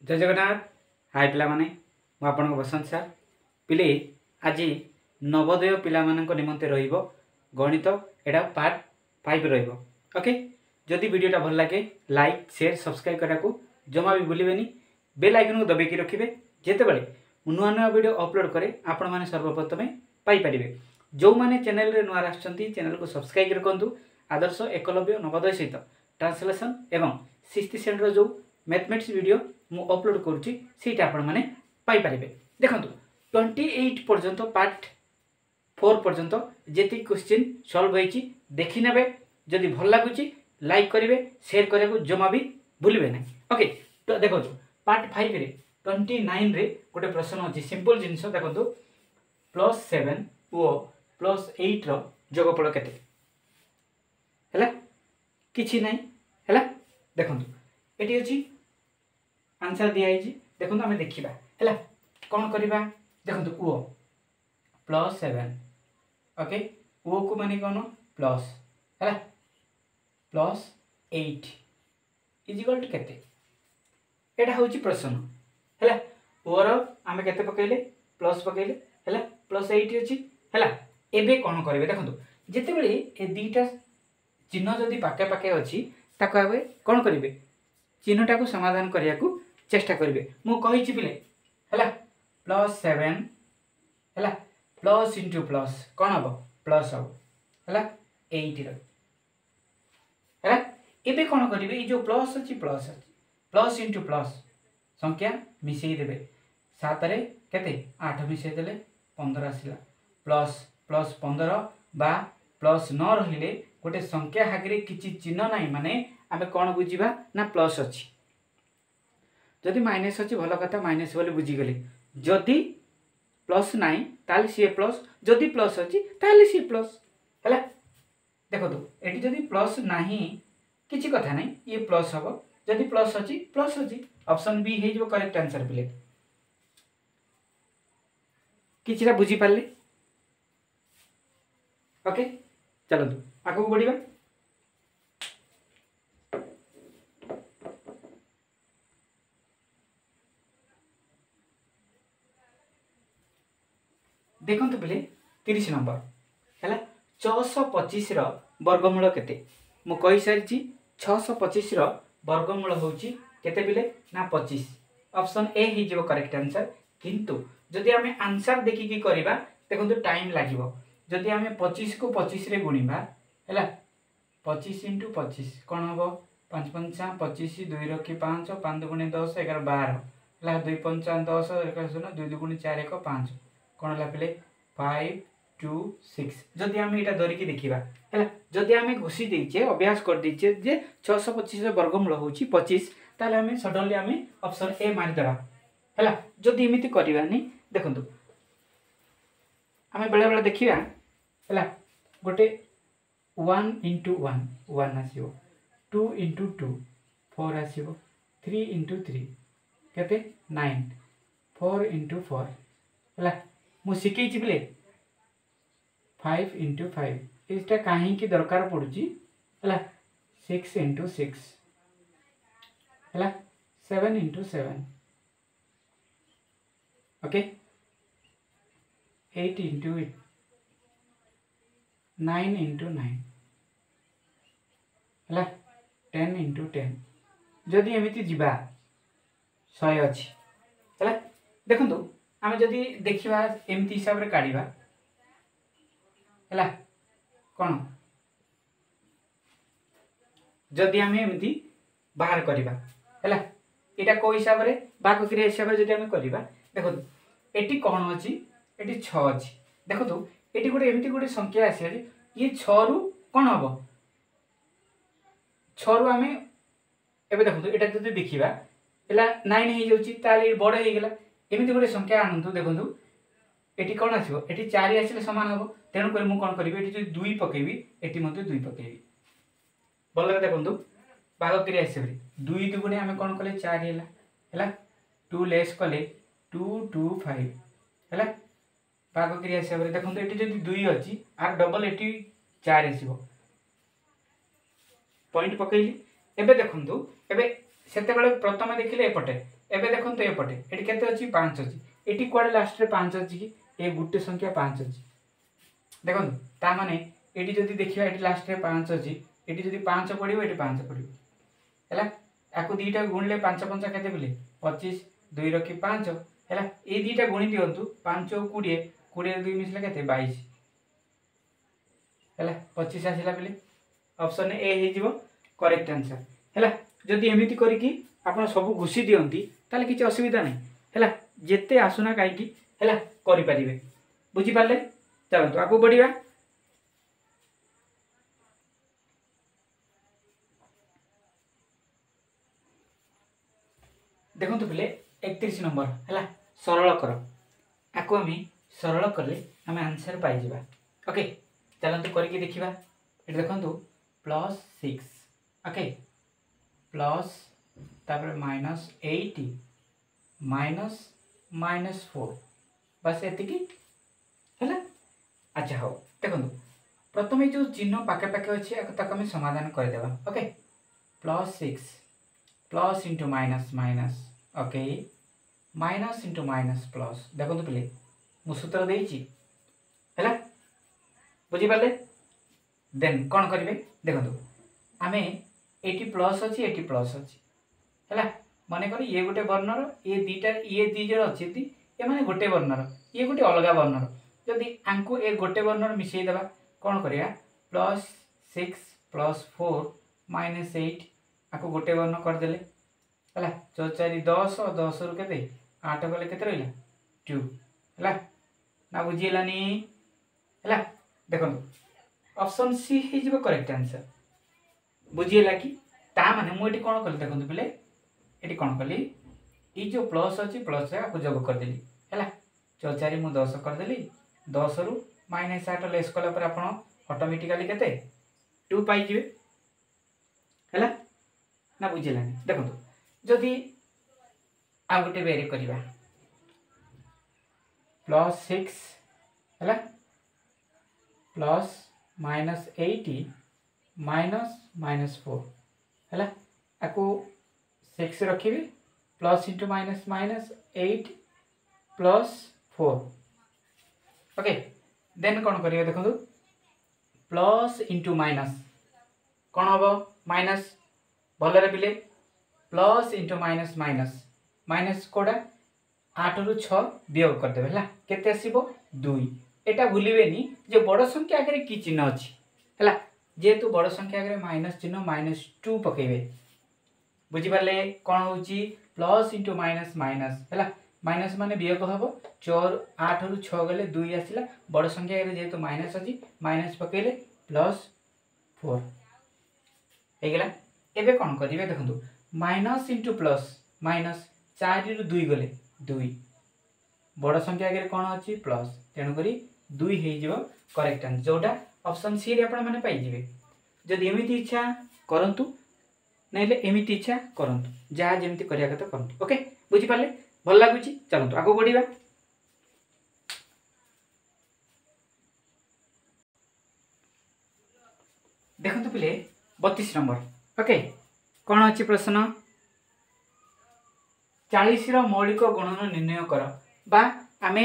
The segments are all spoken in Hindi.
जय जगन्नाथ। हाय पिला माने मु आपन बसंत सार पिले आज नवोदय पिला मानक निमंते रहिबो गणित एडा पार्ट 5 रहिबो। ओके, जदि वीडियोटा भल लागे लाइक शेयर सब्सक्राइब करा को जमा भी भूलिबेनी। बेल आइकन को दबाई रखिबे, जेतेबेले नुआ नुआ वीडियो अपलोड करे आपण माने सर्वप्रथमे पाई परिबे। जो माने चैनल रे नुआ आछंती चैनल को सब्सक्राइब रखंतु। आदर्श एकलव्य नवोदय सहित ट्रांसलेशन एवं 6th स्टैंडर्ड जो मैथमेटिक्स वीडियो मु अपलोड करूची सेटा आपण माने पाई परिबे। देखंतु 28 पर्यंत पार्ट 4 पर्यंत जेति क्वेश्चन सॉल्व होईची देखि नेबे। जदि भल लागुची लाइक करिवे, शेयर करे को जमा भी भूलिबे नै। ओके, तो देखो पार्ट 5 रे 29 रे गोटे प्रश्न अछि। सिंपल जिंस देखंतु +7 ओ +8 रो जोगफल केते हैला किछि नै हैला। देखंतु एटी अछि आंसर दिया है। देखो आम देखा है कौन करवा। देखो ओ +7 ओके, ओ को माने कौन प्लस है +8 इजिकल टू केते। एटा होची प्रश्न है। ओर आम केते पकैले प्लस पकैले है +8 अछि है। एबे कौन करेंगे देखो जितेबले ए दीटा चिन्ह जदि पाखे पाखे अच्छी ताको आबे कौन करेंगे चिन्हटा को समाधान करने को चेष्टा करेंगे। मु कहि पिले है +7 है प्लस इंटू प्लस कौन हम प्लस हम है 8 है। एबे कौन करेंगे जो प्लस अच्छी प्लस इंटू प्लस संख्या मिसई देबे। 7 रे केते 8 मिसई देले 15 आसिला प्लस प्लस 15 बा प्लस न रहिले गोटे संख्या हागरे किछि चिन्ह नाही माने आमे कौन बुझीबा ना प्लस अच्छी। जदि माइनस अच्छी भल कथा माइनस बोले बुझीगले। जदि प्लस नाई ताले सी प्लस, जदि प्लस अच्छी ताले सी प्लस है। देखो तो एटी जदि प्लस नाही किछि कथा नहीं, ये प्लस हम जदि प्लस अच्छी प्लस अच्छी। ऑप्शन बी है जो करेक्ट आंसर पिले। किछिरा बुझी पाले। ओके, चलतु आगु बढ़िबा। देखो पिले 30 नंबर है 625 वर्गमूल केते। मु कहि सारिछि 625 वर्गमूल होची केते पिले ना 25। ऑप्शन ए ही जो करेक्ट आंसर। किंतु जदि आमे आंसर देखि की करबा देखो टाइम लागिवो। जदि आमे 25 को 25 रे गुणिबा हैला 25 * 25 कोन हबो 5 × 5 = 25 2 रखि 5 5 × 10 11 12 हैला 2 × 5 = 10 11 सुन 2 × 2 = 4 1 5 कोन हला पिले 5 2 6। जदि आमे एटा धरि की देखिबा हैला जदि आमे घोषि देइछे अभ्यास कर देइछे जे 625 वर्गमूल होची 25 ताले आमे सडनली आमे ऑप्शन ए मारि देबा हैला। जदि एमिति करबानी देखंतु आमे बेले बेले देखिबा हैला गोटे 1 * 1 1 आसीबो 2 * 2 4 आसीबो 3 * 3 केते 9 4 * 4 हैला। मु सिखै छि बिले 5 * 5 इटा काहे की दरकार पड़ुची हैला 6 * 6 हैला 7 * 7 ओके 8 * 8 9 * 9 हैला 10 * 10। जदि एमिति जिबा 100 अछि हैला। देखंतु आमे जदि देखिबा एमिति हिसाब रे काढिबा हैला कोन जदि आमे एमिति बाहर करिबा हैला एटा को हिसाब रे भाग क्रिया हिसाब रे जदि आमे करिबा देखो एटी कोन अछि एटी 6 अछि। देखो तो एटी गोटे एमिति गोटे संख्या आसी ये 6 रु कोन हबो 6 रु आमे एबे देखो तो एटा जदि देखिबा हैला 9 हे जाउची ताले बड़ हे गेला। एमिति गोटे संख्या आनंतु देखंतु एटी कोन आसीबो एटी 4 आसीले समान हबो। तेनु कर मु कोन करबी एटी जो 2 पकेबी एटी मध्ये 2 पकेबी बोलरे देखंतु भाग क्रिया हिसाब रे 2 * 2 गुणे आमे कोन कले 4 हैला हैला 2 लेस कले 2 2 5 हैला भाग क्रिया हिसाब रे देखंतु एटी जदि 2 अछि आर डबल एटी 4 आसीबो पॉइंट पकेइली। एबे देखंतु एबे सेते बेले प्रथम देखिले एपटे एबे देखंतु एपटे एटी केते अछि 5 अछि एटी कोडे लास्ट रे 5 अछि कि ए गुटे संख्या 5 अछि देखंतु ता माने एटी जदी देखिबा एटी लास्ट रे 5 अछि एटी जदी 5 पडिबो एटी 5 पडिबो हैला आकु दीटा गुणले 5 5 केते बिले 25 2 रखि 5 हैला ए दीटा गुणी दियंतु 5 20 20 रे 2 मिसले केते 22 हैला 25 आसिला बिले ऑप्शन ए हे जिवो करेक्ट आंसर हैला जदी एमिति करी कि आपण सब घुसी दियंती ताले किछि असुविधा नै हैला जेते आसुना काई कि हैला करि परिबे बुझी पाले चलंतु आगु बढ़िया देखो तो पिले 31 नंबर हैला सरल कर आको आम सरल कले आम आंसर पाई जिबा ओके चलंतु करके देखिबा एटा देखंतु +6 ओके प्लस तापर -80 -4 बस एतिकी हैला अच्छा हो देखंतु प्रथमे जो चिन्ह पाके पाके अछि ताको हम समाधान कर देबा okay +6 plus into minus minus okay minus into minus plus देखो तो पिले मु सूत्र देइची हैला बुझी पाले देन कोन करिवे देखो तो आमे 80 प्लस अछि 80 प्लस अछि हैला माने करी ये गोटे वर्णर ये दीटा ये दी जण अछि ती ए माने गोटे वर्णर ये गोटे अलगा वर्णर जदी आंकु ए गोटे वर्णर मिसै देबा कोन करिया +6 +4 -8 आको गोटे वर्ण कर देले हैला 4 10 10 रु केते 8 गले केते रहिला 2 हैला ना बुझिलानी हैला देखो ऑप्शन सी हे जिवो करेक्ट आंसर बुझिला कि ता माने मु एटी कोन करले देखो पिले एटी कोन करली ई जो प्लस अछि प्लस रे आको जोग कर देली हैला 4 मु 10 कर देली 10 रु -8 लेस कला पर आपण ऑटोमेटिकली केते 2 पाई जिवे हैला ना बुझिलानी देखो जदि आ गोटे बेरे करिबा +6 हैला प्लस -80 -4 हैला आको 6 रखिबे plus into minus minus 8 +4 okay then कोन करियो देखो प्लस इंटू माइनस कोन हबो माइनस भलरे बिले plus into minus minus minus कोडा 8 रु 6 वियोग कर देबे हला केते आसीबो 2 एटा भूलिबेनी जे बड़ संख्या आगे की चिन्ह अछि हला जेतु बड़ संख्या आगे माइनस चिन्ह -2 पकेबे बुझी पाले कोन होची प्लस इंटू माइनस माइनस हला माइनस माने वियोग हबो 4 8 रु 6 गले 2 आसिला बड़ संख्या आगे जेतु माइनस अछि माइनस पकेले +4 हेगला एबे कोन करिवे देखंतु माइनस इंटू प्लस माइनस 4 रु 2 गले 2 बड़ संख्या आगे कोन अछि प्लस तेनु करी 2 हे जिवो करेक्ट आंसर जोटा ऑप्शन सी रे आपण माने पाई जिवे जदि एमिति इच्छा करंतु नैले एमिति इच्छा करंतु जा जेमिति करिया कत करंतु ओके बुझी पाले भल लागुची चलंतु आगो बढ़िबा देखंतु पिले 32 नंबर ओके कोन अछि प्रश्न 40 रो मौलिक गुणन निर्णय कर बा आमे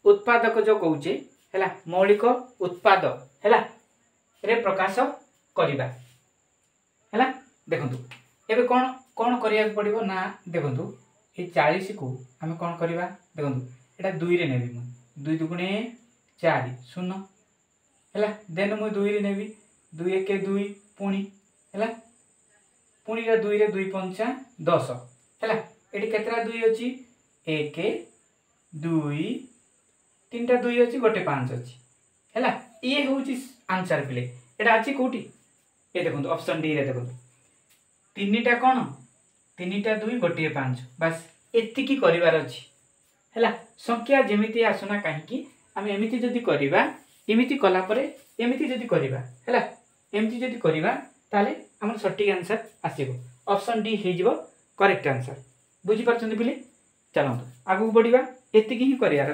उत्पादक जो कहूचे हैला मौलिक उत्पाद हैला रे प्रकाश करिबा हैला देखंतु एबे कोन कोन करिया पड़िबो ना देखंतु ए 40 को आमे कोन करिबा देखंतु एटा 2 रे नेबी मु 2 दुगुणे 4 शून्य हैला देन मु 2 रे नेबी 2 1 2 पुणी हैला पुणी रे 2 रे 2 5 10 हैला एटी केतरा 2 अछि 1 2 तीनटा 2 अछि गोटे 5 अछि हैला ये होउची आंसर प्ले एटा अछि कोठी ए देखंतु ऑप्शन डी रे देखंतु तीनटा कोन तीनटा 2 गोटे 5 बस एतिकी करिवार अछि हैला संख्या जेमिति आसुना काहे कि हम एमिति जदी करिबा एमिति कला परे एमिति जदी करिबा हैला एमिति जदी करिबा ताले हमर सटीक आंसर आसीबो ऑप्शन डी हे जिवो करेक्ट आंसर बुझी परछन पिले चलंतु आगु बढ़िबा एतिकी ही करियार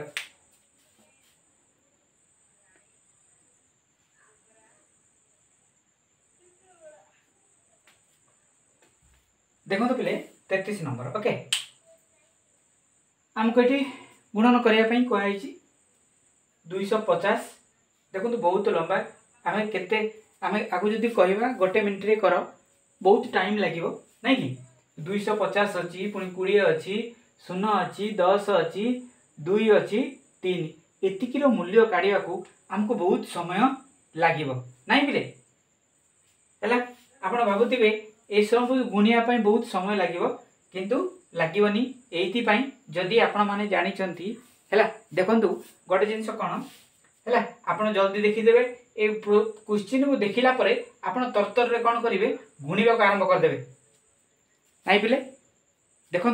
देखो तो पिले 33 नंबर ओके आमको ये गुणन करने कहुई 250 देखो बहुत लंबा आम के आम आगे जदि कह गोटे मिनिट रे कर बहुत टाइम लगे ना कि 250 अच्छी पुणी 20 अच्छी 0 अच्छी 10 अच्छी 2 अच्छी 3 एतिकीर मूल्य काढ़ा आमको बहुत समय लगे ना पिले है आप भावुवे ये सब गुणिया बहुत समय लगे किंतु लगनी ये जदि आपण मैंने जानते है देखु गोटे जिनस कौन है आप जल्दी देखीदे ए क्वेश्चन को देखला आप तरतर कौन करेंगे गुणा को आरंभ करदे नाई पिले देखु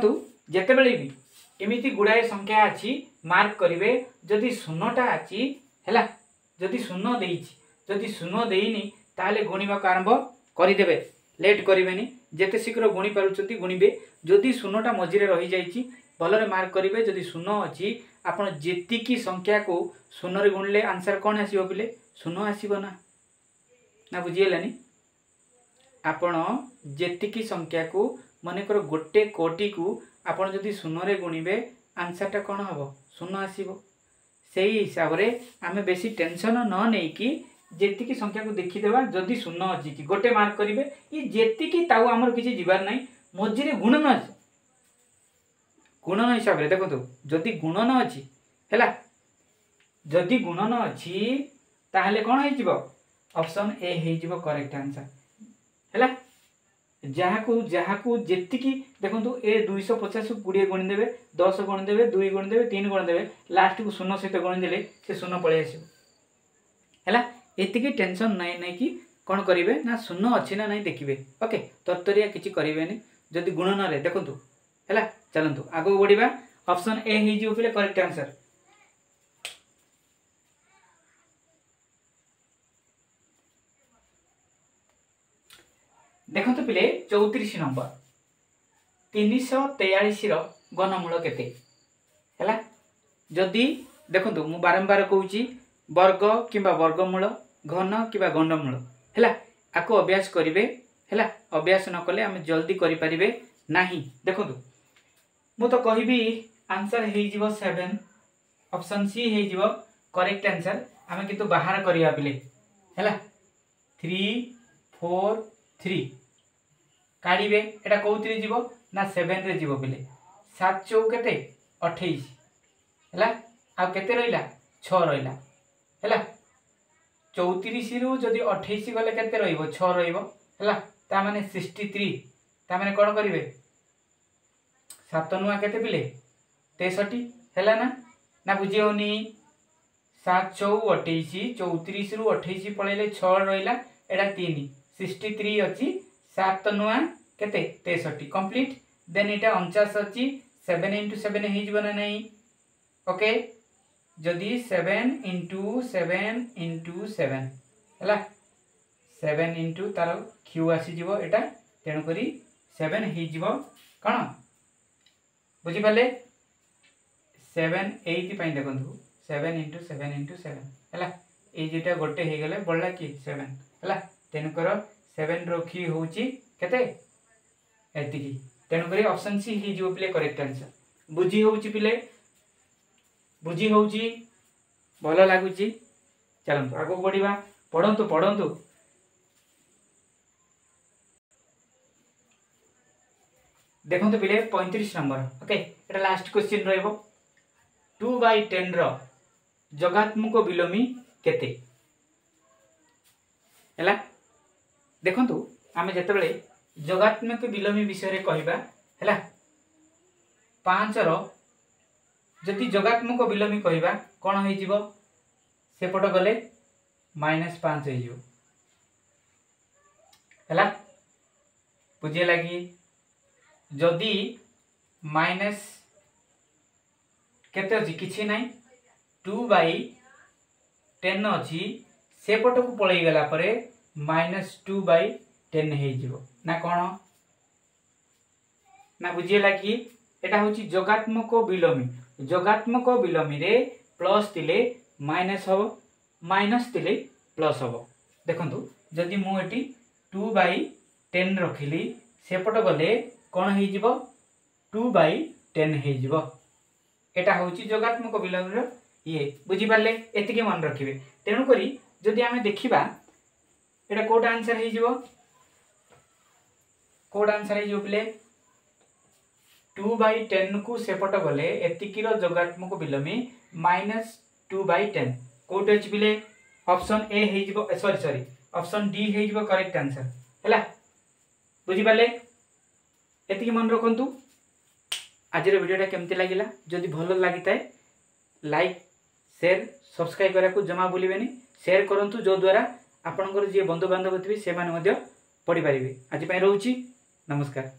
जिते बड़े भी एमती गुड़ाए संख्या अच्छी मार्क करेंगे जदि शून्यटा अच्छी है जदि शून्य देइछि जदि शून्य देनी ताले गुणा को आरंभ करदे लेट करेंगे जिते शीघ्र गुणी पार्टी गुणवे जदि शून्यटा मझे रही जाइए भलरे मार्क करेंगे जदि शून्य अच्छी आपड़ जी संख्या को शून्य गुणिले आंसर कौन आसो पिले शून्य आसब ना बुझीगलानी आपण जी संख्या को मनकर गोटे कोटी को आपड़ जदि शून्य गुणवे आंसरटा कौन हम शून्य आसब से हिसाब से आम बेसी टेंशन न नहीं कि जी संख्या को देखीदेवा जदि शून्य अच्छी कि गोटे मार्क करेंगे ये जी आमर किसी जीवार ना मझे गुणन अच्छे गुणन हिसाब से देखो जदि गुणन अच्छी है जदि गुणन अच्छी ताहले कौन हो ऑप्शन ए हो करेक्ट आंसर है जहाँ जी देखो ए 250 20 गुणिदेवे 10 गुणिदेवे 2 गुणिदेवे 3 गुणिदेवे लास्ट को शून्य सहित गुणिदेले से शून्य पलि आस है ये टेंशन नहीं कि कौन करेंगे ना शून्य अच्छी ना नहीं देखिए ओके तरतरिया किसी करेंगे जदि गुणन रे देखु है चलतु आगे बढ़ा ऑप्शन ए हो पे करेक्ट आंसर देखो पिले 34 नंबर 343 घनमूल केते है जदि देखो मु बारंबार कहूँ वर्ग किंबा वर्गमूल घन किंबा गंडमूल है आपको अभ्यास करेंगे है अभ्यास न कले आम जल्दी करें ना देखो मु तो कहि आंसर हो 7 ऑप्शन सी हो करेक्ट आंसर आम किंतु बाहर करवा पिले है 3 4 3 काढ़े एटा कौन जीव ना 7 रे जीव पिले 7 चौ केते 28 है आ केते रहिला 6 रहिला है 34 रु जदि 28 गले केते रहिबो 6 रहिबो है ता माने 63 ता माने कोन करिवे 7 नुआ केते पिले 63 हैला ना बुझी होनी 7 चौ 28 34 रु 28 पळेले 6 रहिला एटा 3 63 अछि 7 नुआ केते 63 कंप्लीट देन एटा 49 अछि 7 * 7 हे जीवन नहीं ओके जदि 7 * 7 * 7 हैला 7 * तार क्यू आसी जीवो एटा तेणु करी 7 हे जीवो कोन बुझी पाले 7 8 पई देखंतु 7 * 7 * 7 हैला ए जेटा गोटे हे गेले बळला कि 7 हैला तेणु कर 7 रो की होची केते एतिकी तेणु करी ऑप्शन सी ही जीवो पिले करेक्ट आंसर बुझी होची पिले बुझी होची भलो लागुची चलंतु आगो बढ़िबा पढंतु पढंतु देखंतु पिले 35 नंबर ओके एटा लास्ट क्वेश्चन रहइबो 2/10 रो जगात्मक विलोमी केते हैला देखंतु आमे जते बेले जगात्मक विलोमी विषय रे कहिबा हैला 5 रो जदि जगात्मक विलोमी कहिबा कोन होई जीवो सेपट गले -5 होई जीवो हैला बुझे लागी जदि माइनस केते अछि किछि नै 2/10 अछि सेपट को पळै गेला परे -2/10 हे जीवो ना कोन ना बुझे लागी एटा होची जगात्मक विलोमी रे प्लस तिले माइनस हो माइनस तिले प्लस हो देखंतु जदि मु एटी 2/10 रखिली सेपट गले कोन हे जीवो 2/10 हे जीवो एटा होची जोगात्मक विलोम ये बुझी पाले एतिके मन रखिबे। तेणु करी जदि आमे देखिबा एटा कोड आंसर हे जिवो कोड आंसर हे जिवो प्ले 2/10 को सेपट गले एतिकीर जोगात्मक विलोमी -2/10 कोट अछि बिले ऑप्शन ए हे जिवो सॉरी ऑप्शन डी हे जिवो करेक्ट आंसर हैला बुझी पाले एतिकी मन रखंतु। आज वीडियोटा केमती लगिला जदि भल लगी थाए लाइक शेयर सब्सक्राइब करा को जमा भूलिबेनी शेयर करंतु जो द्वारा आपनकर जे बंधु बांधव थिबे से माने मध्य पढि पारिबे। आज पय रहउची नमस्कार।